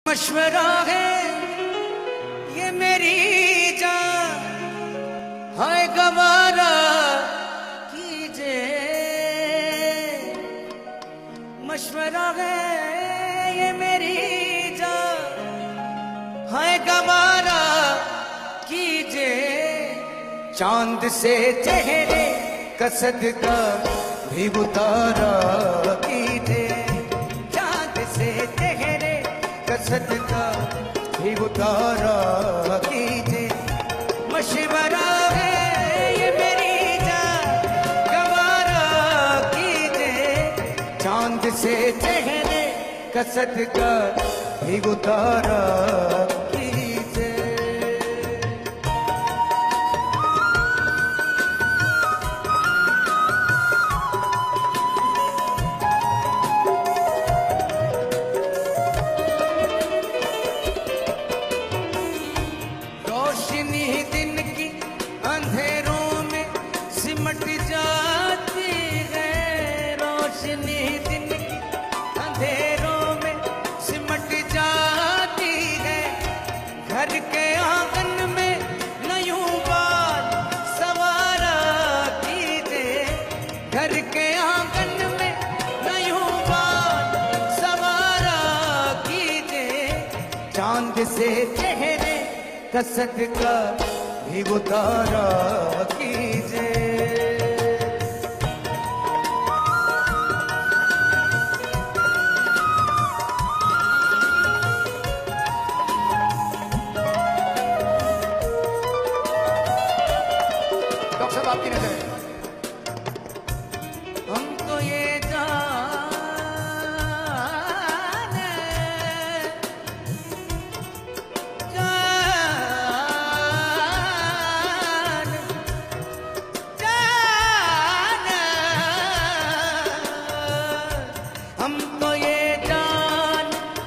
मशवरा है ये मेरी जान, हाय गवारा कीजिए। मशवरा है ये मेरी जान, हाय गवारा कीजिए। चांद से चेहरे का सदका भी उतारा कीजिए। चांद से चेहरे का सदका भी उतारा कीजिए। मशवरा है ये मेरी जान, गवारा कीजिए। चांद से चेहरे का सदका भी उतारा कीजिए। रोशनी दिन की अंधेरों में सिमट जाती है। रोशनी दिन की अंधेरों में सिमट जाती है। घर के आंगन में नयूं बाल सवारा कीजिए। घर के आंगन में नयूं बाल सवारा कीजिए। चांद से चेहरे का सदका भी उतारा कीजिए। डॉक्टर साहब आपकी नजर है। हम तो ये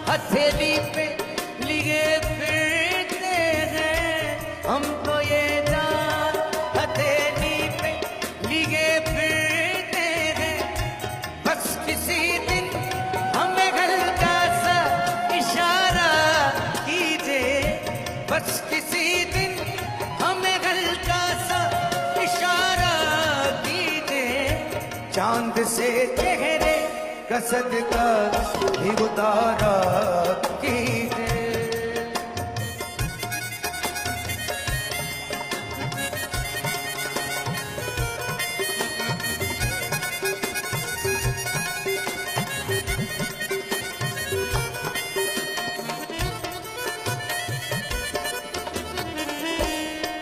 हथेली पे लिए फिरते हैं। हम तो ये जान हथेली पे लिए फिरते हैं। बस किसी दिन हमें हल्का सा इशारा कीजिए। बस किसी दिन हमें हल्का सा इशारा कीजिए। चांद से चेहरे का सदका भी उतारा कीजिए।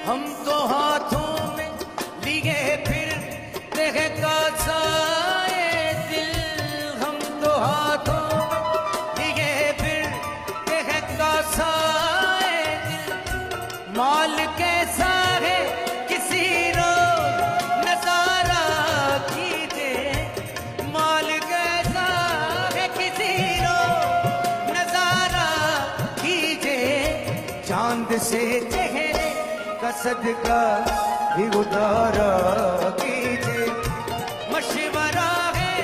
हम तो हाथों में लिए फिरते हैं कासाए दिल। हम तो हाथों में लिए फिरते हैं कासाए दिल। माल कैसा है किसी रोज नजारा कीजिए। माल कैसा है किसी रोज नजारा कीजिए। चांद से चेहरे का सदका भी उतारा कीजिए। मशवरा है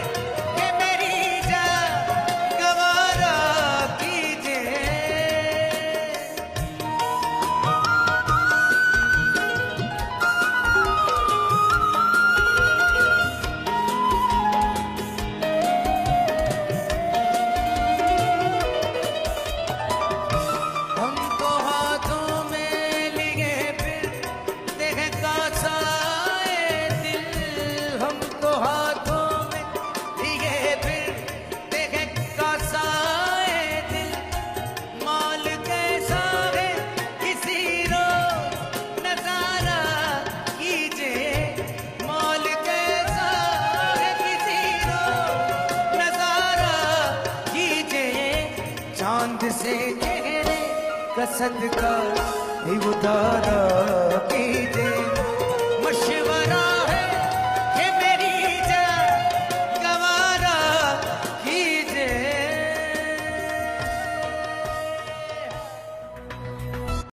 ये मेरी जान, गवारा कीजिए। हम तो हाथों में लिए फिरते हैं कासाए दिल। हम तो हाथों में लिए फिरते हैं कासाए दिल। माल कैसा है किसी रोज नजारा कीजिए। माल कैसा है किसी रोज नजारा कीजिए। चांद से चेहरे का सदका भी उतारा कीजिए।